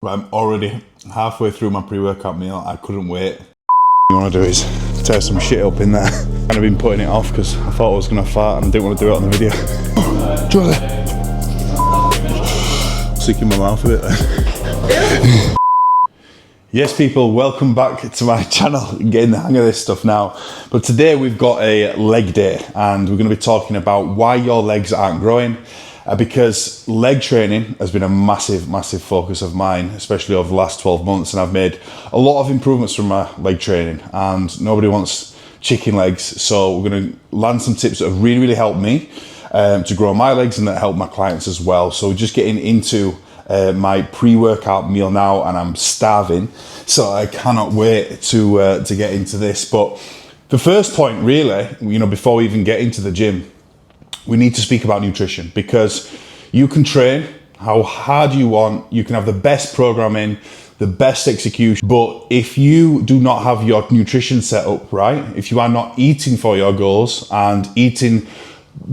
I'm already halfway through my pre-workout meal. I couldn't wait. What I want to do is tear some shit up in there. And I've been putting it off because I thought I was going to fart and I didn't want to do it on the video. Jolly. Sick in my mouth a bit there. Yes, people, welcome back to my channel. Getting the hang of this stuff now. But today we've got a leg day and we're going to be talking about why your legs aren't growing. Because leg training has been a massive focus of mine, especially over the last 12 months. And I've made a lot of improvements from my leg training and nobody wants chicken legs. So we're going to land some tips that have really helped me to grow my legs and that help my clients as well. So just getting into my pre-workout meal now and I'm starving. So I cannot wait to get into this. But the first point really, before we even get into the gym, we need to speak about nutrition because you can train how hard you want, you can have the best programming, the best execution, but if you do not have your nutrition set up right, if you are not eating for your goals and eating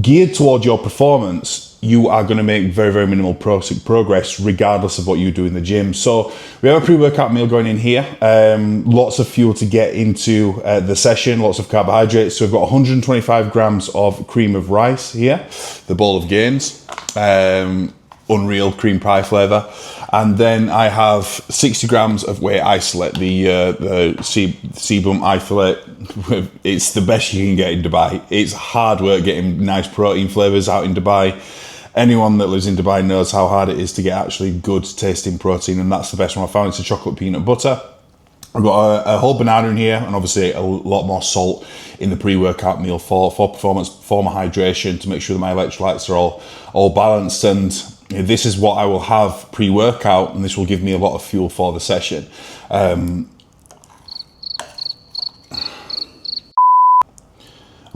geared towards your performance, you are going to make very minimal progress regardless of what you do in the gym. So we have a pre-workout meal going in here, lots of fuel to get into the session, lots of carbohydrates. So we've got 125 grams of cream of rice here, the bowl of gains, unreal cream pie flavor. And then I have 60 grams of whey isolate, the sebum isolate. It's the best you can get in Dubai. It's hard work getting nice protein flavors out in Dubai. Anyone that lives in Dubai knows how hard it is to get actually good tasting protein, and that's the best one I found. It's a chocolate peanut butter. I've got a whole banana in here, and obviously a lot more salt in the pre-workout meal for performance, for my hydration, to make sure that my electrolytes are all balanced. And this is what I will have pre-workout, and this will give me a lot of fuel for the session. And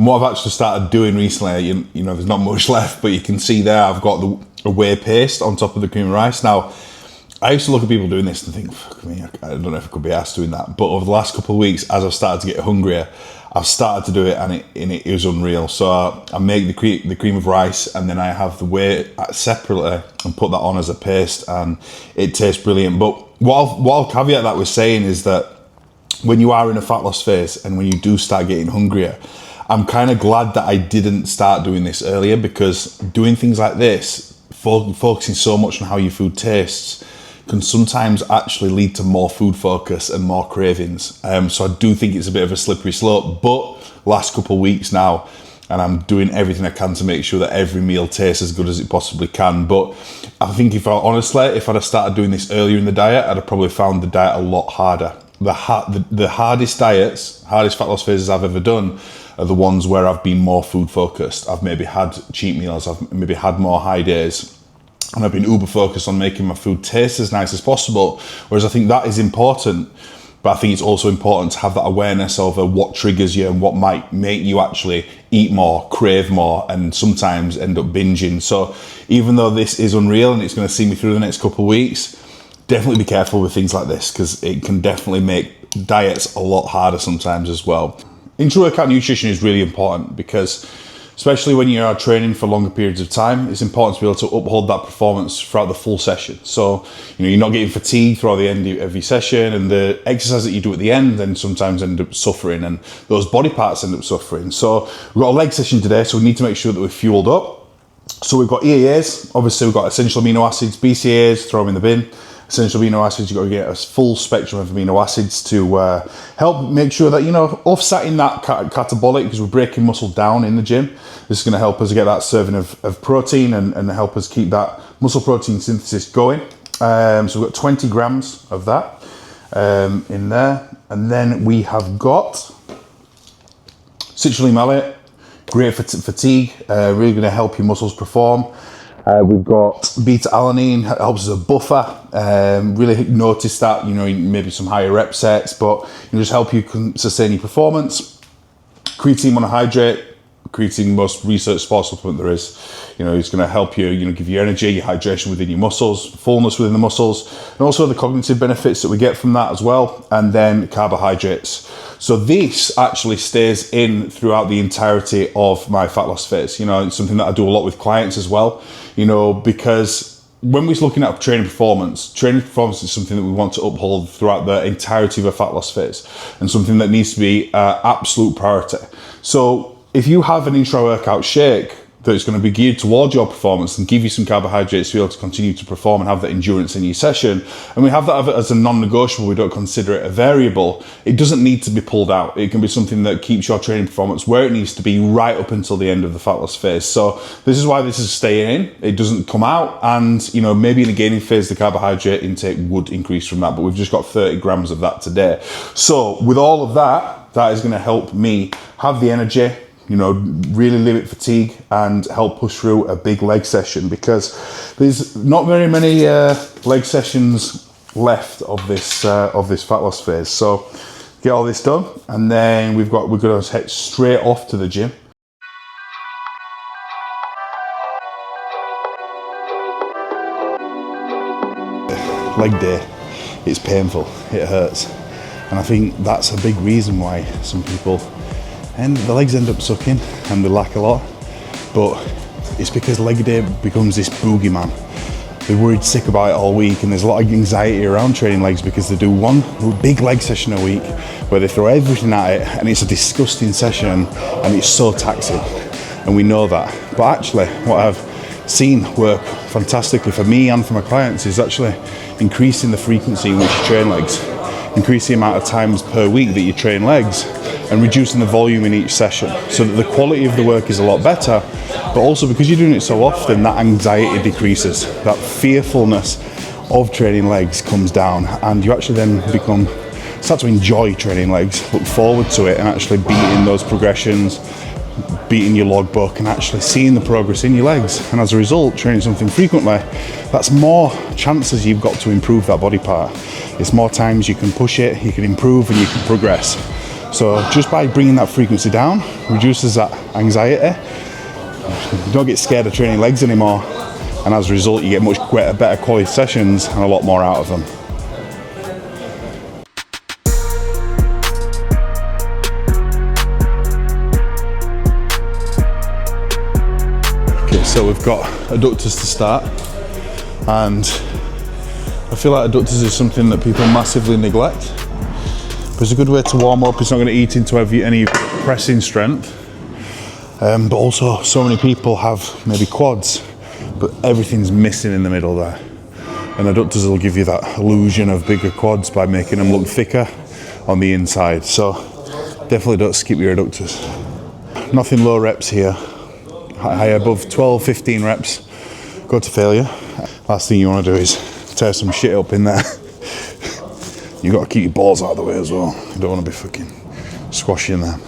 what I've actually started doing recently, there's not much left, but you can see there I've got the whey paste on top of the cream of rice. Now, I used to look at people doing this and think, fuck me, I don't know if I could be asked doing that. But over the last couple of weeks, as I've started to get hungrier, I've started to do it and it is unreal. So I make the cream of rice and then I have the whey separately and put that on as a paste and it tastes brilliant. But what I'll caveat that with saying is that when you are in a fat loss phase and when you do start getting hungrier, I'm kind of glad that I didn't start doing this earlier, because doing things like this, focusing so much on how your food tastes, can sometimes actually lead to more food focus and more cravings. So I do think it's a bit of a slippery slope, but last couple of weeks now, and I'm doing everything I can to make sure that every meal tastes as good as it possibly can. But I think if I'd have started doing this earlier in the diet, I'd have probably found the diet a lot harder. The hardest fat loss phases I've ever done are the ones where I've been more food focused. I've maybe had cheat meals, I've maybe had more high days, and I've been uber focused on making my food taste as nice as possible. Whereas I think that is important, but I think it's also important to have that awareness over what triggers you and what might make you actually eat more, crave more, and sometimes end up binging. So even though this is unreal and it's going to see me through the next couple of weeks, definitely be careful with things like this because it can definitely make diets a lot harder sometimes as well. Intra-workout nutrition is really important because especially when you are training for longer periods of time, it's important to be able to uphold that performance throughout the full session. So, you're not getting fatigued throughout the end of every session, and the exercise that you do at the end then sometimes end up suffering, and those body parts end up suffering. So we've got a leg session today, so we need to make sure that we're fueled up. So we've got EAAs, obviously we've got essential amino acids, BCAAs, throw them in the bin. Essential amino acids, you've got to get a full spectrum of amino acids to help make sure that, offsetting that catabolic, because we're breaking muscle down in the gym. This is going to help us get that serving of protein and help us keep that muscle protein synthesis going. So we've got 20 grams of that in there. And then we have got citrulline malate, great for fatigue, really going to help your muscles perform. We've got beta-alanine, helps as a buffer. Really notice that, maybe some higher rep sets, but just help you sustain your performance. Creatine monohydrate, creatine, most research sports supplement there is. It's going to help you, give you energy, your hydration within your muscles, fullness within the muscles, and also the cognitive benefits that we get from that as well. And then carbohydrates. So this actually stays in throughout the entirety of my fat loss phase. It's something that I do a lot with clients as well, because when we're looking at training performance is something that we want to uphold throughout the entirety of a fat loss phase, and something that needs to be absolute priority. So if you have an intra-workout shake that's going to be geared towards your performance and give you some carbohydrates to be able to continue to perform and have that endurance in your session, and we have that as a non-negotiable, we don't consider it a variable, it doesn't need to be pulled out. It can be something that keeps your training performance where it needs to be right up until the end of the fat loss phase. So this is why this is staying in. It doesn't come out, and maybe in a gaining phase the carbohydrate intake would increase from that, but we've just got 30 grams of that today. So with all of that is going to help me have the energy, really limit fatigue and help push through a big leg session, because there's not very many leg sessions left of this fat loss phase. So get all this done, and then we're going to head straight off to the gym. Leg day, it's painful, it hurts, and I think that's a big reason why some people and the legs end up sucking and they lack a lot, but it's because leg day becomes this boogeyman. They're worried sick about it all week, and there's a lot of anxiety around training legs because they do one big leg session a week where they throw everything at it, and it's a disgusting session and it's so taxing, and we know that. But actually what I've seen work fantastically for me and for my clients is actually increasing the frequency in which you train legs, increase the amount of times per week that you train legs, and reducing the volume in each session, so that the quality of the work is a lot better, but also because you're doing it so often, that anxiety decreases, that fearfulness of training legs comes down, and you actually then start to enjoy training legs, look forward to it, and actually beating those progressions, beating your logbook, and actually seeing the progress in your legs. And as a result, training something frequently, that's more chances you've got to improve that body part. It's more times you can push it, you can improve, and you can progress. So just by bringing that frequency down, reduces that anxiety. You don't get scared of training legs anymore, and as a result you get much better quality sessions and a lot more out of them. Okay, so we've got adductors to start, and I feel like adductors is something that people massively neglect. It's a good way to warm up. It's not going to eat into any pressing strength, but also so many people have maybe quads, but everything's missing in the middle there, and adductors will give you that illusion of bigger quads by making them look thicker on the inside. So definitely don't skip your adductors. Nothing low reps here, high above 12-15 reps go to failure. Last thing you want to do is tear some shit up in there. You got to keep your balls out of the way as well. You don't want to be fucking squashing them.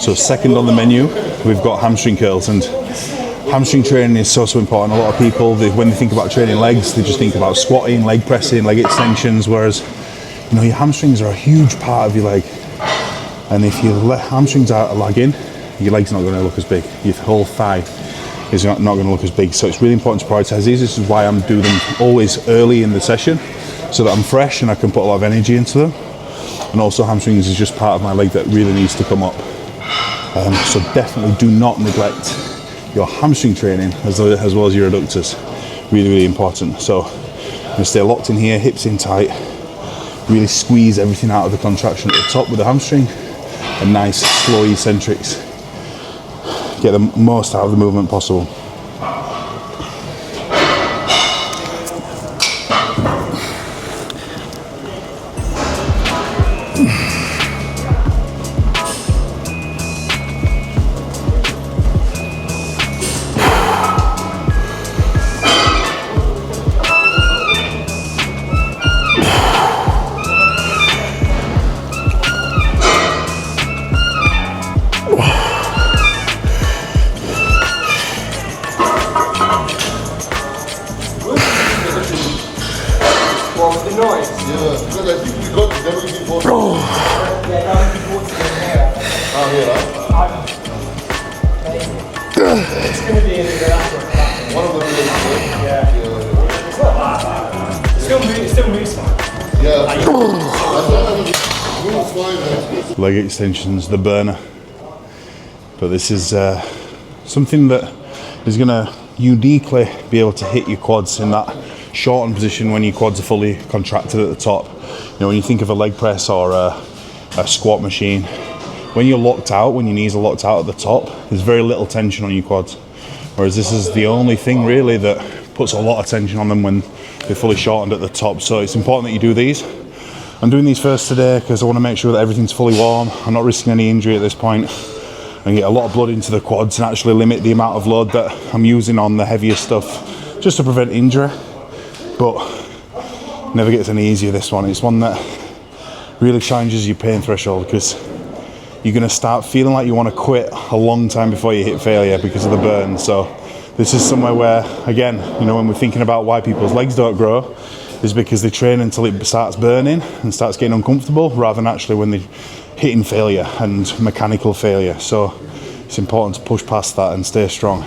So second on the menu, we've got hamstring curls, and hamstring training is so important. A lot of people, when they think about training legs, they just think about squatting, leg pressing, leg extensions, whereas your hamstrings are a huge part of your leg. And if your hamstrings are lagging, your leg's not going to look as big. Your whole thigh is not going to look as big. So it's really important to prioritize these. This is why I'm doing them always early in the session, so that I'm fresh and I can put a lot of energy into them. And also hamstrings is just part of my leg that really needs to come up. So definitely do not neglect your hamstring training as well as your adductors. Really, really important. So I'm going to stay locked in here, hips in tight, really squeeze everything out of the contraction at the top with the hamstring, and nice slow eccentrics. Get the most out of the movement possible. nice. Yeah, because I think we got everything for It's going to be in the one of the videos. yeah. It's not bad. It still moves fine. Yeah. Moves fine, man. Leg extensions, the burner. But this is something that is going to uniquely be able to hit your quads in that shortened position when your quads are fully contracted at the top. You know, when you think of a leg press or a squat machine, when you're locked out, when your knees are locked out at the top, there's very little tension on your quads. Whereas this is the only thing really that puts a lot of tension on them when they're fully shortened at the top. So it's important that you do these. I'm doing these first today because I want to make sure that everything's fully warm. I'm not risking any injury at this point. And get a lot of blood into the quads and actually limit the amount of load that I'm using on the heavier stuff just to prevent injury. But never gets any easier, this one. It's one that really challenges your pain threshold because you're going to start feeling like you want to quit a long time before you hit failure because of the burn. So this is somewhere where, again, you know, when we're thinking about why people's legs don't grow, is because they train until it starts burning and starts getting uncomfortable rather than actually when they're hitting failure and mechanical failure. So it's important to push past that and stay strong.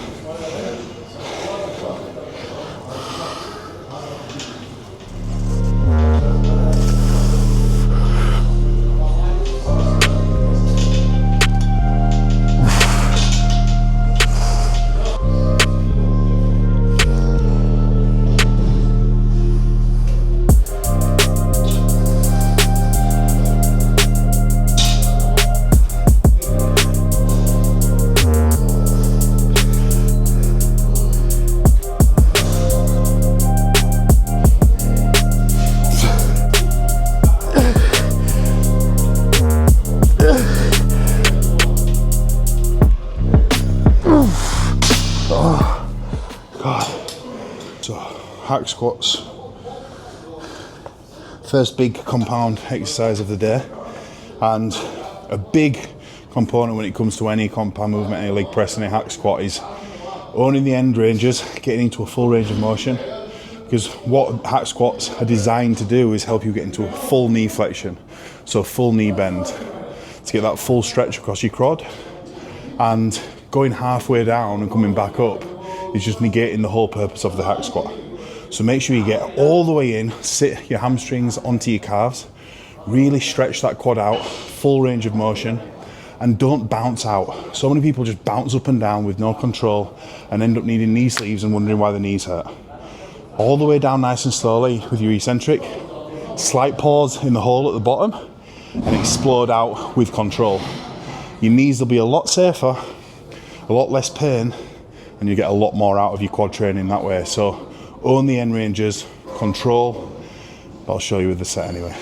So hack squats, first big compound exercise of the day, and a big component when it comes to any compound movement, any leg press, any hack squat is owning the end ranges, getting into a full range of motion, because what hack squats are designed to do is help you get into a full knee flexion, so full knee bend, to get that full stretch across your quad. And going halfway down and coming back up is just negating the whole purpose of the hack squat. So make sure you get all the way in, sit your hamstrings onto your calves, really stretch that quad out, full range of motion, and don't bounce out. So many people just bounce up and down with no control and end up needing knee sleeves and wondering why the knees hurt. All the way down nice and slowly with your eccentric, slight pause in the hole at the bottom, and explode out with control. Your knees will be a lot safer, a lot less pain, and you get a lot more out of your quad training that way. So own the end ranges, control, but I'll show you with the set anyway.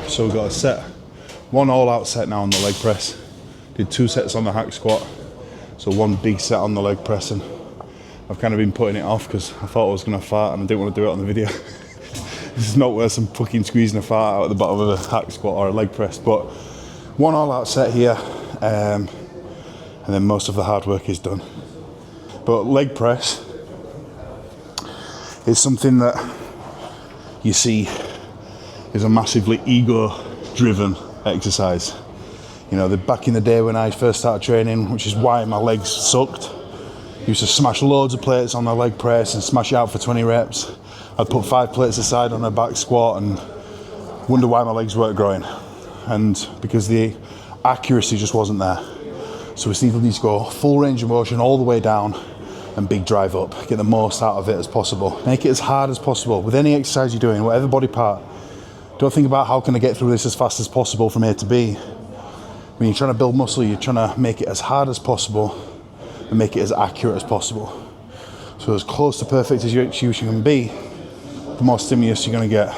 So we've got a set, one all-out set now on the leg press. Did 2 sets on the hack squat, so 1 big set on the leg press, and I've kind of been putting it off because I thought I was going to fart and I didn't want to do it on the video. This is not worse than fucking squeezing a fart out at the bottom of a hack squat or a leg press, but 1 all-out set here, and then most of the hard work is done. But leg press is something that you see is a massively ego-driven exercise. You know, back in the day when I first started training, which is why my legs sucked, I used to smash loads of plates on the leg press and smash it out for 20 reps. I'd put 5 plates aside on a back squat and wonder why my legs weren't growing. And because the accuracy just wasn't there. So we still need to go full range of motion all the way down and big drive up. Get the most out of it as possible. Make it as hard as possible. With any exercise you're doing, whatever body part, don't think about how can I get through this as fast as possible from A to B. When you're trying to build muscle, you're trying to make it as hard as possible and make it as accurate as possible. So as close to perfect as your execution can be, the more stimulus you're going to get.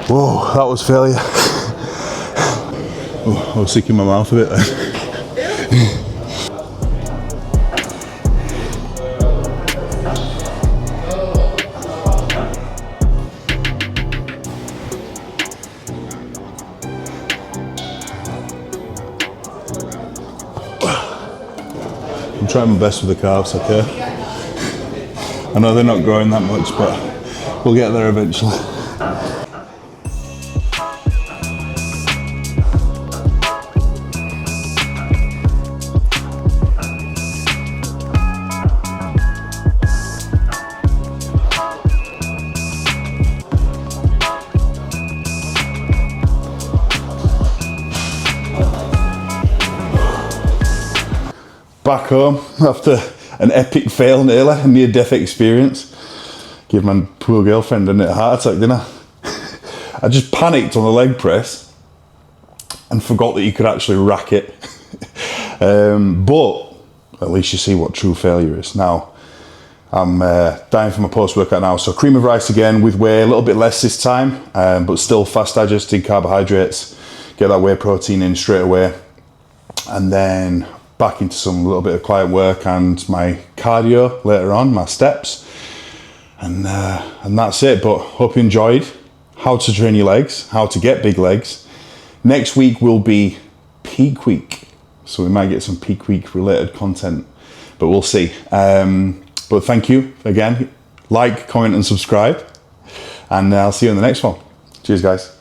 Whoa, that was failure. Oh, I was sick in my mouth a bit there. I'm trying my best with the calves, okay? I know they're not growing that much, but we'll get there eventually. Back home after an epic fail nearly, a near-death experience. Give my poor girlfriend a heart attack, didn't I? I just panicked on the leg press and forgot that you could actually rack it. But at least you see what true failure is. Now, I'm dying for my post-workout now. So cream of rice again with whey, a little bit less this time, but still fast digested carbohydrates. Get that whey protein in straight away. And then back into some little bit of client work and my cardio later on, my steps. And that's it. But hope you enjoyed how to train your legs, how to get big legs. Next week will be peak week. So we might get some peak week related content, but we'll see. But thank you again. Like, comment and subscribe. And I'll see you in the next one. Cheers, guys.